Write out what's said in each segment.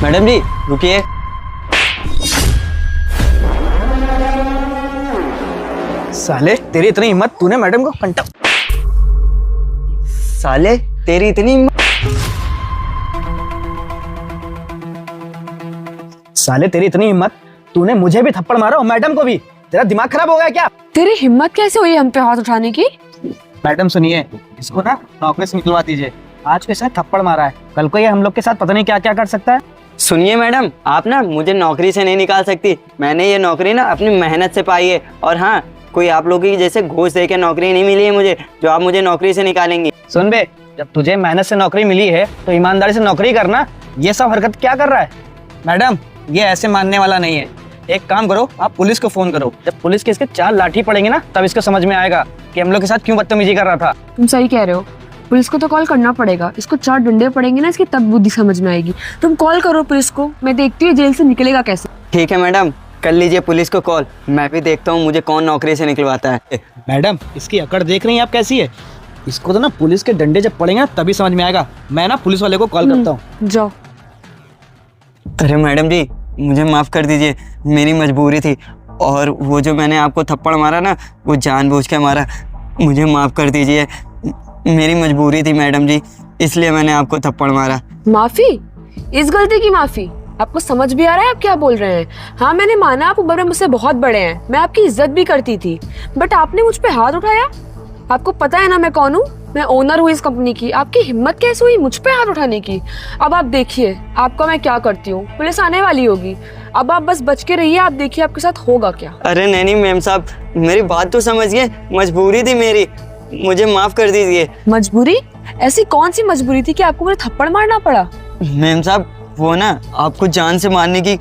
Madam जी रुकिए। साले तेरी इतनी हिम्मत, तूने मैडम को कंटा। साले तेरी इतनी साले तेरी इतनी हिम्मत, तूने मुझे भी थप्पड़ मारा और मैडम को भी। तेरा दिमाग खराब हो गया क्या? तेरी हिम्मत कैसे हुई हम पे हाथ उठाने की? मैडम सुनिए, इसको ना नौकरी से निकलवा दीजिए। आज को इसने थप्पड़ मारा है, कल को ये हम लोग के साथ पता नहीं क्या क्या कर सकता है। सुनिए मैडम, आप ना मुझे नौकरी से नहीं निकाल सकती। मैंने ये नौकरी ना अपनी मेहनत से पाई है। और हाँ, कोई आप लोगों की जैसे घूस दे के नौकरी नहीं मिली है मुझे, जो आप मुझे नौकरी से निकालेंगी। सुन बे, जब तुझे मेहनत से नौकरी मिली है तो ईमानदारी से नौकरी करना। ये सब हरकत क्या कर रहा है? मैडम, ये ऐसे मानने वाला नहीं है। एक काम करो, आप पुलिस को फोन करो। जब पुलिस के इसके 4 लाठी पड़ेंगे ना, तब इसको समझ में आएगा कि हम लोग के साथ क्यों बदतमीजी कर रहा था। तुम सही कह रहे हो, पुलिस को तो कॉल करना पड़ेगा। इसको 4 डंडे पड़ेंगे ना इसकी, तब बुद्धि समझ में आएगी। तुम कॉल करो पुलिस को, मैं देखती हूँ जेल से निकलेगा कैसे। ठीक है मैडम, कर लीजिए पुलिस को कॉल। मैं भी देखता हूँ मुझे कौन नौकरी से निकलवाता है। मैडम, इसकी अकड़ देख रही हैं आप कैसी है? इसको तो ना पुलिस के डंडे जब पड़ेंगे तभी समझ में आएगा। मैं ना पुलिस वाले को कॉल करता हूँ। जाओ। अरे मैडम जी, मुझे माफ़ कर दीजिए, मेरी मजबूरी थी। और वो जो मैंने आपको थप्पड़ मारा ना, वो जानबूझ के मारा। मुझे माफ़ कर दीजिए, मेरी मजबूरी थी मैडम जी, इसलिए मैंने आपको थप्पड़ मारा। माफी? इस गलती की माफी? आपको समझ भी आ रहा है आप क्या बोल रहे हैं? हाँ, मैंने माना आप उम्र में मुझसे बहुत बड़े हैं, मैं आपकी इज्जत भी करती थी, बट आपने मुझ पे हाथ उठाया। आपको पता है ना मैं कौन हूँ? मैं ओनर हूँ इस कंपनी की। आपकी हिम्मत कैसे हुई मुझ पे हाथ उठाने की? अब आप देखिए आपका मैं क्या करती हूँ। पुलिस आने वाली होगी, अब आप बस बच के रहिए। आप देखिए आपके साथ होगा क्या। अरे नहीं मैम साहब, मेरी बात तो समझिए, मजबूरी थी मेरी, मुझे माफ़ कर दीजिए। मजबूरी? ऐसी कौन सी मजबूरी थी कि आपको मुझे थप्पड़ मारना पड़ा? मैम साहब, वो ना आपको जान से मारने की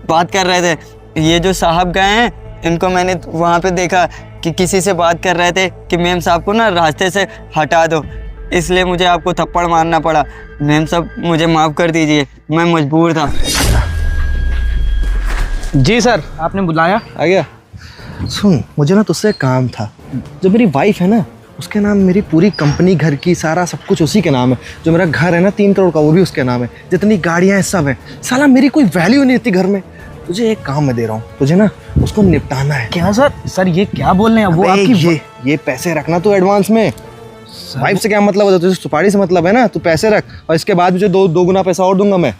बात कर रहे थे। ये जो साहब गए हैं, इनको मैंने वहाँ पे देखा कि किसी से बात कर रहे थे कि मैम साहब को ना रास्ते से हटा दो, इसलिए मुझे आपको थप्पड़ मारना पड़ा। मैम साहब मुझे माफ़ कर दीजिए, मैं मजबूर था। जी सर, आपने बुलाया? आ गया। सुन, मुझे ना तुझसे काम था। जो मेरी वाइफ है ना, उसके नाम मेरी पूरी कंपनी, घर की सारा सब कुछ उसी के नाम है। जो मेरा घर है ना 3 करोड़ का, वो भी उसके नाम है। जितनी गाड़ियाँ हैं सब है। साला मेरी कोई वैल्यू नहीं रहती घर में। तुझे एक काम मैं दे रहा हूँ, तुझे ना उसको निपटाना है। क्या सर? सर ये क्या बोल रहे हैं? वो आपकी ये पैसे रखना तू एडवांस में। वाइफ से क्या मतलब है? तुझे सुपारी से मतलब है ना? तू पैसे रख और इसके बाद मुझे दो गुना पैसा और दूंगा मैं।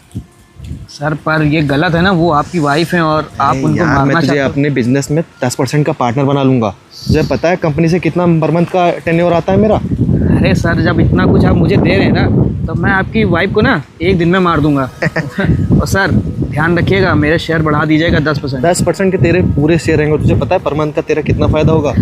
सर पर ये गलत है ना, वो आपकी वाइफ है और आप उनको मारना मैं तुझे चाहते हो। अपने बिजनेस में 10% का पार्टनर बना लूंगा। तुझे पता है कंपनी से कितना पर मंथ का टेन्योर आता है मेरा? अरे सर, जब इतना कुछ आप मुझे दे रहे हैं ना, तो मैं आपकी वाइफ को ना एक दिन में मार दूंगा। और सर ध्यान रखिएगा, मेरे शेयर बढ़ा दीजिएगा 10%। 10% के तेरे पूरे शेयर रहेंगे। तुझे पता है पर मंथ का तेरा कितना फायदा होगा?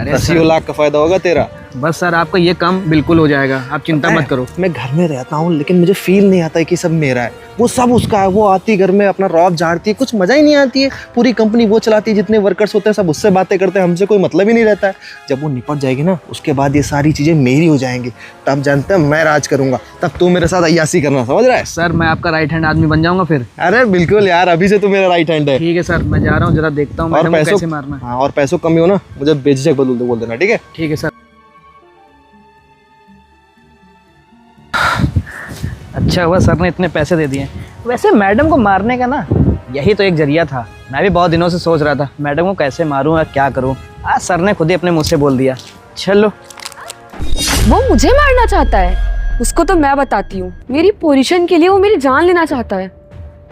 अरे 80 लाख का फायदा होगा तेरा। बस सर, आपका ये काम बिल्कुल हो जाएगा, आप चिंता मत करो। मैं घर में रहता हूँ लेकिन मुझे फील नहीं आता है कि सब मेरा है। वो सब उसका है। वो आती घर में अपना रौब झाड़ती है, कुछ मजा ही नहीं आती है। पूरी कंपनी वो चलाती है, जितने वर्कर्स होते हैं सब उससे बातें करते हैं, हमसे कोई मतलब ही नहीं रहता है। जब वो निपट जाएगी ना, उसके बाद ये सारी चीजें मेरी हो जाएंगी। तब जानते हैं मैं राज करूंगा। तब तू मेरे साथ अय्यासी करना, समझ रहा है? सर मैं आपका राइट हैंड आदमी बन जाऊंगा फिर। अरे बिल्कुल यार, अभी से तू मेरा राइट हैंड है। ठीक है सर, मैं जा रहा हूँ, जरा देखता हूँ मैडम को कैसे मारना है। हाँ, और पैसों कमी हो ना, मुझे बेझिझक बोल देना, ठीक है? ठीक है सर। अच्छा हुआ सर ने इतने पैसे दे दिए। वैसे मैडम को मारने का ना यही तो एक जरिया था। मैं भी बहुत दिनों से सोच रहा था मैडम को कैसे मारूं या क्या करूं। आज सर ने खुद ही अपने मुंह से बोल दिया। चलो। वो मुझे मारना चाहता है, उसको तो मैं बताती हूँ। मेरी पोजीशन के लिए वो मेरी जान लेना चाहता है,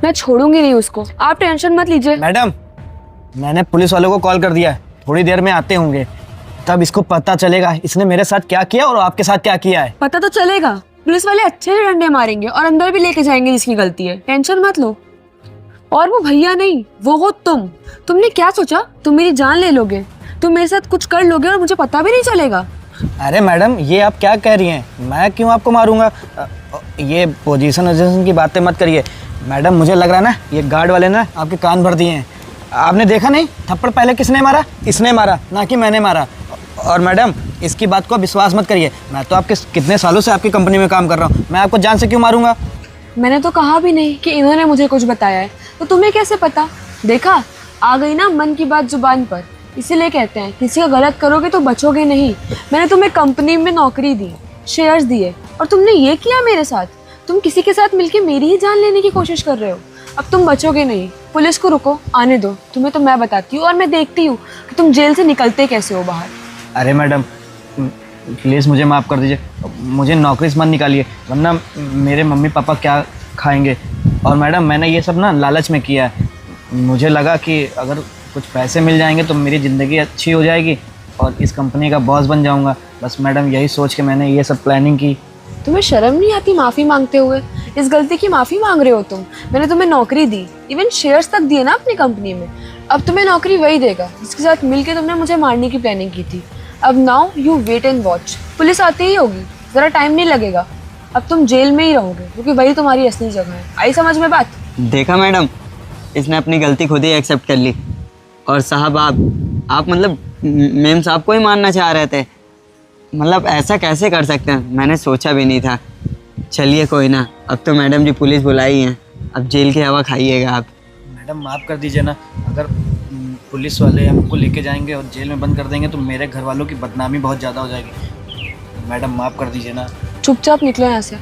मैं छोड़ूंगी नहीं उसको। आप टेंशन मत लीजिए। मैडम, मैंने पुलिस वालों को कॉल कर दिया है, थोड़ी देर में आते होंगे, तब इसको पता चलेगा इसने मेरे साथ क्या किया और आपके साथ क्या किया है। पता तो चलेगा। पुलिस वाले अच्छे से डंडे मारेंगे और अंदर भी लेके जाएंगे जिसकी गलती है, टेंशन मत लो। और वो भैया नहीं, वो हो तुम। तुमने क्या सोचा तुम मेरी जान ले लोगे? तुम मेरे साथ कुछ कर लोगे और मुझे पता भी नहीं चलेगा। अरे मैडम, ये आप क्या कह रही हैं? मैं क्यों आपको मारूंगा? ये पोजीशन की बातें मत करिए मैडम। मुझे लग रहा है ना ये गार्ड वाले ना आपके कान भर दिए हैं। आपने देखा नहीं थप्पड़ पहले किसने मारा? इसने मारा, ना कि मैंने मारा। और मैडम इसकी बात को विश्वास मत करिए। मैं तो आपके कितने सालों से आपकी कंपनी में काम कर रहा हूँ, मैं आपको जान से क्यों मारूंगा? मैंने तो कहा भी नहीं कि इन्होंने मुझे कुछ बताया है, तो तुम्हें कैसे पता? देखा, आ गई ना मन की बात जुबान पर। इसीलिए कहते हैं किसी का गलत करोगे तो बचोगे नहीं। मैंने तुम्हें कंपनी में नौकरी दी, शेयर्स दिए, और तुमने ये किया मेरे साथ। तुम किसी के साथ मिलके मेरी ही जान लेने की कोशिश कर रहे हो। अब तुम बचोगे नहीं। पुलिस को रुको, आने दो। तुम्हें तो मैं बताती हूँ और मैं देखती हूँ कि तुम जेल से निकलते कैसे हो बाहर। अरे मैडम प्लीज़ मुझे माफ़ कर दीजिए, मुझे नौकरी से मत निकालिए, वरना मेरे मम्मी पापा क्या खाएंगे। और मैडम मैंने ये सब ना लालच में किया है। मुझे लगा कि अगर कुछ पैसे मिल जाएंगे तो मेरी ज़िंदगी अच्छी हो जाएगी और इस कंपनी का बॉस बन जाऊंगा। बस मैडम यही सोच के मैंने ये सब प्लानिंग की। तुम्हें शर्म नहीं आती माफ़ी मांगते हुए? इस गलती की माफ़ी मांग रहे हो तुम। मैंने तुम्हें नौकरी दी, इवन शेयर्स तक दिए ना अपनी कंपनी में। अब तुम्हें नौकरी वही देगा जिसके साथ मिलके तुमने मुझे मारने की प्लानिंग की थी। अब now you wait and watch. Police आती ही होगी, ज़रा टाइम नहीं लगेगा। अब तुम जेल में ही रहोगे क्योंकि वही तुम्हारी असली जगह है। आई समझ में बात? देखा मैडम, इसने अपनी गलती खुद ही एक्सेप्ट कर ली। और साहब आप मतलब मेम साहब को ही मारना चाह रहे थे? मतलब ऐसा कैसे कर सकते हैं, मैंने सोचा भी नहीं था। चलिए कोई ना, अब तो मैडम जी पुलिस बुलाई हैं, अब जेल की हवा खाइएगा आप। मैडम माफ़ कर दीजिए ना, अगर पुलिस वाले हमको लेके जाएंगे और जेल में बंद कर देंगे तो मेरे घर वालों की बदनामी बहुत ज़्यादा हो जाएगी। मैडम माफ़ कर दीजिए ना। चुपचाप निकलो यहाँ से।